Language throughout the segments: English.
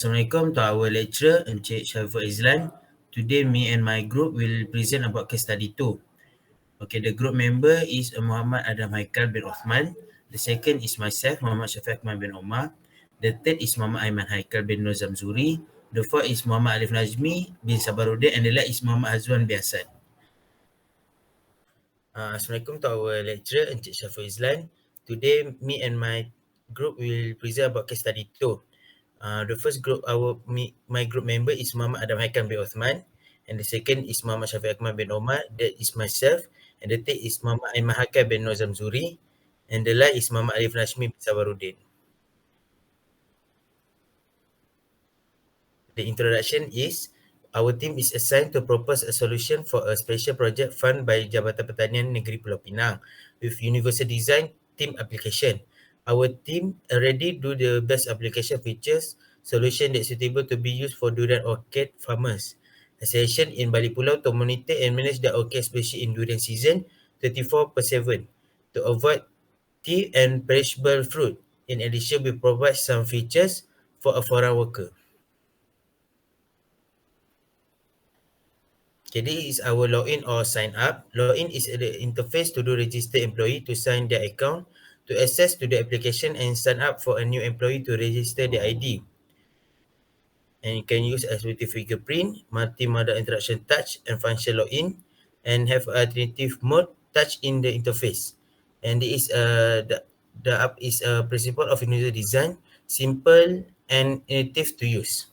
Assalamualaikum to our lecturer, Encik Syaful Izlan. Today, me and my group will present about case study 2. Okay, the group member is Muhammad Adam Haikal bin Osman. The second is myself, Muhammad Syafiq Ahmad bin Omar. The third is Muhammad Aiman Haikal bin Nozam Zuri. The fourth is Muhammad Alif Najmi bin Sabarudin. And the last is Muhammad Azwan bin Hassan. Assalamualaikum to our lecturer, Encik Syaful Izlan. Today, me and my group will present about case study 2. The first group, my group member is Muhammad Adam Haikal bin Osman, and the second is Muhammad Syafiq Ahmad bin Omar. That is myself, and the third is Muhammad Aiman Haikal bin Nozam Zuri, and the last is Muhammad Alif Nashmi bin Sabarudin. The introduction is, our team is assigned to propose a solution for a special project fund by Jabatan Pertanian Negeri Pulau Pinang with universal design team application. Our team already do the best application features solution that suitable to be used for durian orchid farmers. A session in Bali Pulau to monitor and manage the orchid species in durian season 24/7 to avoid tea and perishable fruit. In addition, we provide some features for a foreign worker. Okay, this is our login or sign up. Login is the interface to do register employee to sign their account, to access to the application and sign up for a new employee to register the ID. And you can use as with fingerprint, multi-modal interaction touch and function login, and have alternative mode touch in the interface. And this is the app is a principle of user design, simple and intuitive to use.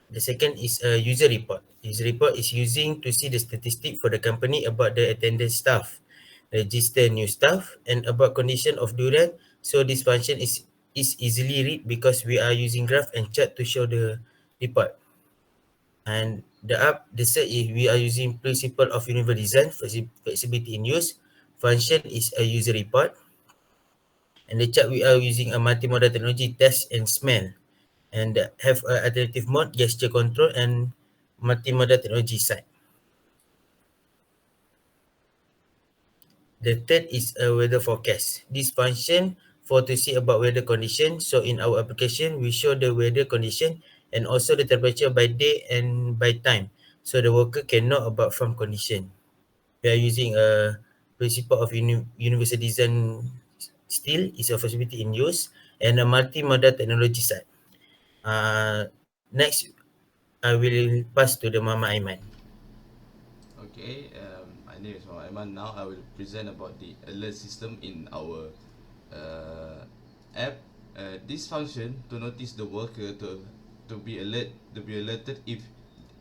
The second is a user report. User report is using to see the statistic for the company about the attendance staff, register new staff, and about condition of durian. So this function is easily read because we are using graph and chart to show the report. And the app, the set is we are using principle of universal design, flexibility in use. Function is a user report. And the chart we are using a multimodal technology test and smell. And have a alternative mode, gesture control, and multimodal technology side. The third is a weather forecast. This function for to see about weather condition. So in our application, we show the weather condition and also the temperature by day and by time. So the worker can know about farm condition. We are using a principle of universal design still is a flexibility in use and a multimodal technology side. Next, I will pass to the Mama Aiman. Okay, my name is Muhammad Aiman. Now I will present about the alert system in our app. This function to notice the worker to be alerted if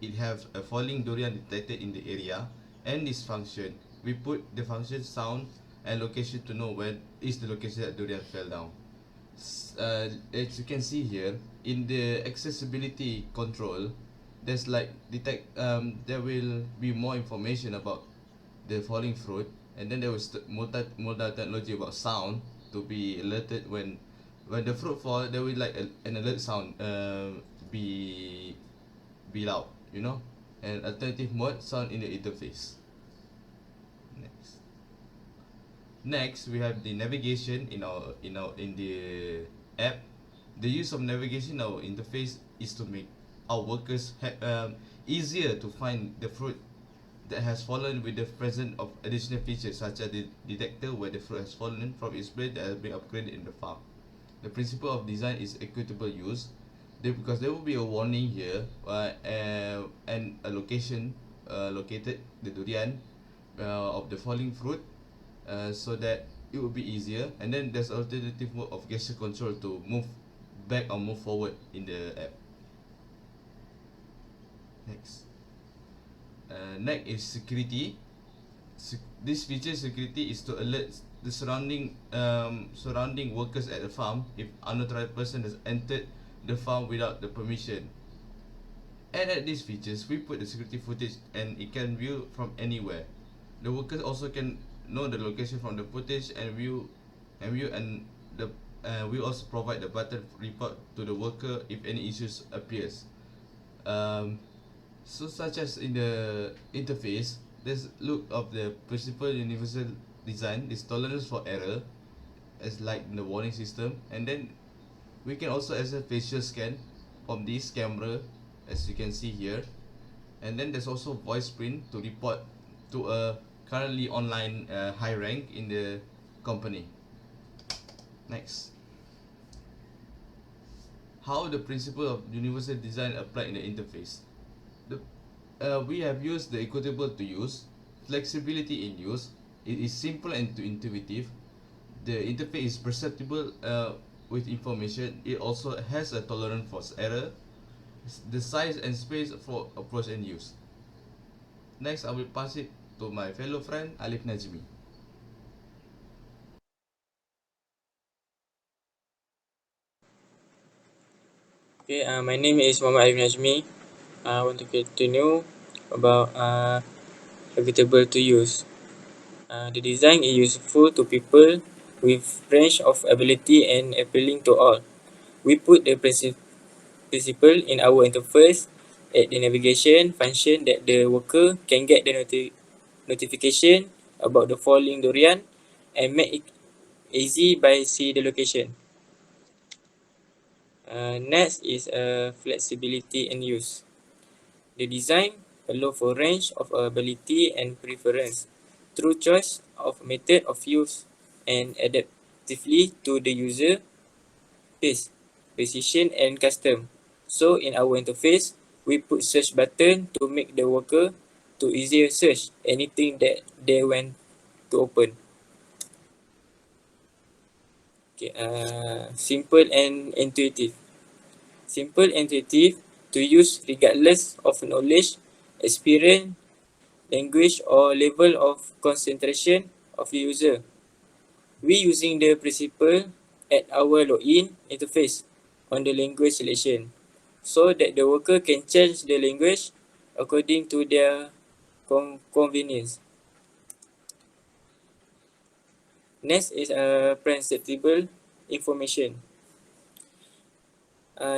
it have a falling durian detected in the area. And this function, we put the function sound and location to know where is the location that durian fell down. As you can see here in the accessibility control, there's like there will be more information about the falling fruit, and then there was modal technology about sound to be alerted when the fruit fall. There will like an alert sound be loud, you know. And alternative mode sound in the interface. Next, we have the navigation in the app. The use of navigation in our interface is to make our workers easier to find the fruit that has fallen with the presence of additional features such as the detector where the fruit has fallen from its blade that has been upgraded in the farm. The principle of design is equitable use, because there will be a warning here and a location located the durian of the falling fruit, so that it will be easier. And then there's alternative mode of gesture control to move back or move forward in the app. Next is security. This feature security is to alert the surrounding workers at the farm if unauthorized person has entered the farm without the permission. And at these features, we put the security footage and it can view from anywhere. The workers also can know the location from the footage and view and the we also provide the button report to the worker if any issues appears. So such as in the interface, there's look of the principal universal design, this tolerance for error as like in the warning system, and then We can also access facial scan from this camera, as you can see here. And then there's also voice print to report to a currently online high rank in the company. Next, how the principle of universal design applied in the interface. The, we have used the equitable to use, flexibility in use. It is simple and intuitive. The interface is perceptible with information. It also has a tolerance for error. The size and space for approach and use. Next, I will pass it to my fellow friend Alif Najmi. Okay, my name is Muhammad Arif Najmi. I want to continue about habitable to use. The design is useful to people with range of ability and appealing to all. We put the principle in our interface at the navigation function that the worker can get the notification about the falling durian and make it easy by see the location. Next is flexibility and use. The design allows for range of ability and preference through choice of method of use and adaptively to the user taste, precision and custom. So in our interface, we put search button to make the worker to easier search anything that they want to open. Okay, simple and intuitive. Simple and intuitive to use regardless of knowledge, experience, language or level of concentration of the user. We using the principle at our login interface on the language selection so that the worker can change the language according to their convenience. Next is a perceptible information.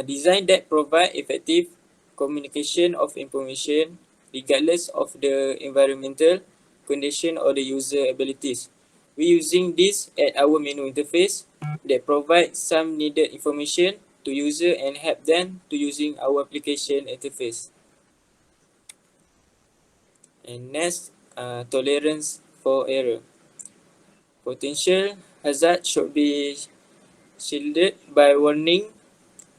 Design that provide effective communication of information regardless of the environmental condition or the user abilities. We using this at our menu interface that provide some needed information to user and help them to using our application interface. And next, tolerance for error. Potential hazard should be shielded by warning.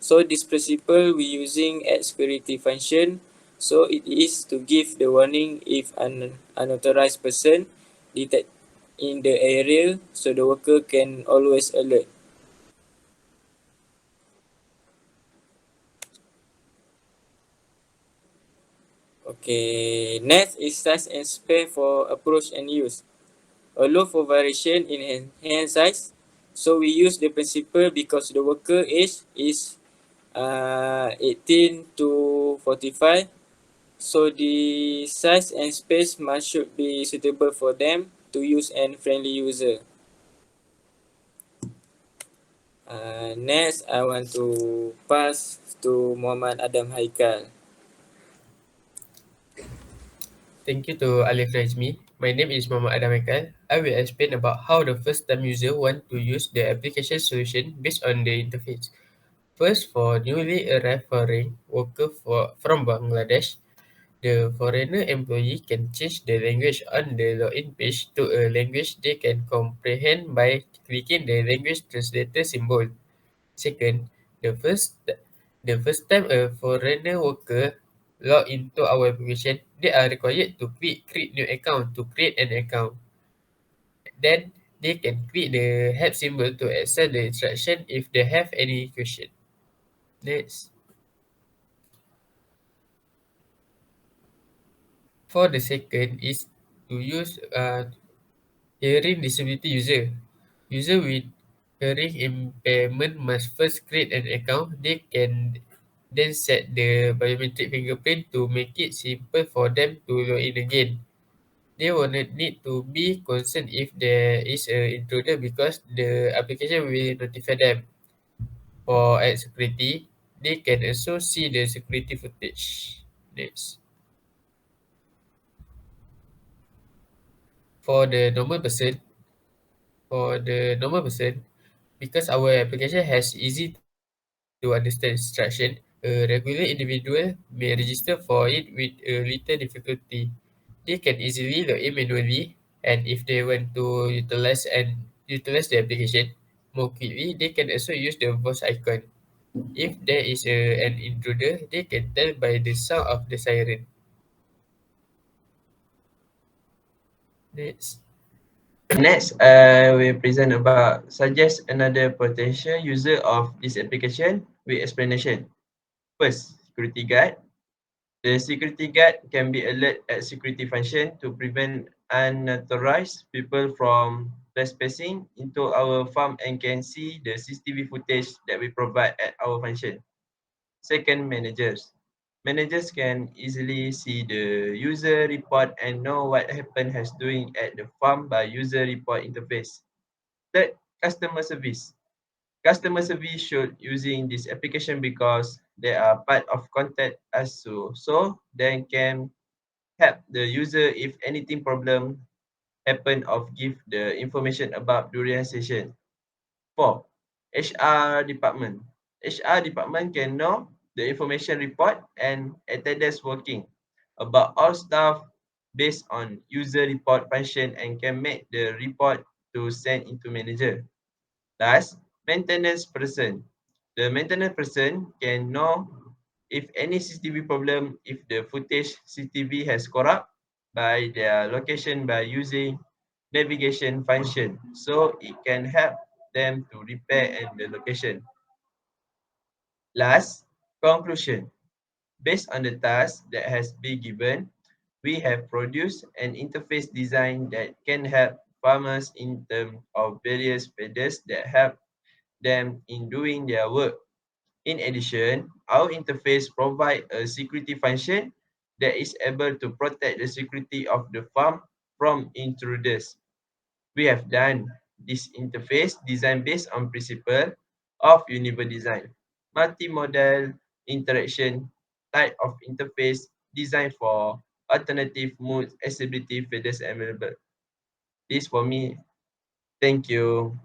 So this principle we using at security function. So it is to give the warning if an unauthorized person detect in the area so the worker can always alert. Okay, next is size and spare for approach and use. Allow for variation in hand size. So we use the principle because the worker age is 18 to 45. So the size and space must should be suitable for them to use and friendly user. Next, I want to pass to Muhammad Adam Haikal. Thank you to Alif Rajmi. My name is Muhammad Adam Ekal. I will explain about how the first time user want to use the application solution based on the interface. First, for newly arrived foreign worker from Bangladesh, the foreigner employee can change the language on the login page to a language they can comprehend by clicking the language translator symbol. Second, the first time a foreigner worker log into our application, they are required to create new account to create an account. Then they can click the help symbol to access the instruction if they have any question. Next, for the second is to use hearing disability user. User with hearing impairment must first create an account. They can then set the biometric fingerprint to make it simple for them to log in again. They will not need to be concerned if there is an intruder because the application will notify them. For ad security, they can also see the security footage. Next. For the normal person, for the normal person, because our application has easy to understand instruction, a regular individual may register for it with a little difficulty. They can easily log in manually, and if they want to utilize the application more quickly, they can also use the voice icon. If there is an intruder, they can tell by the sound of the siren. Next. Next, I will present about suggest another potential user of this application with explanation. First, security guard. The security guard can be alert at security function to prevent unauthorized people from trespassing into our farm and can see the CCTV footage that we provide at our function. Second, managers. Managers can easily see the user report and know what happened has doing at the farm by user report interface. Third, customer service. Customer service should using this application because they are part of contact us so they can help the user if anything problem happen or give the information about during session. 4. HR department. HR department can know the information report and attendance working about all staff based on user report function and can make the report to send into manager. Last, maintenance person. The maintenance person can know if any CCTV problem, if the footage CCTV has corrupt by their location by using navigation function. So it can help them to repair and the location. Last, conclusion. Based on the task that has been given, we have produced an interface design that can help farmers in terms of various feathers that help them in doing their work. In addition, our interface provides a security function that is able to protect the security of the farm from intruders. We have done this interface design based on principle of universal design, multimodal interaction type of interface designed for alternative mood accessibility features available. This for me. Thank you.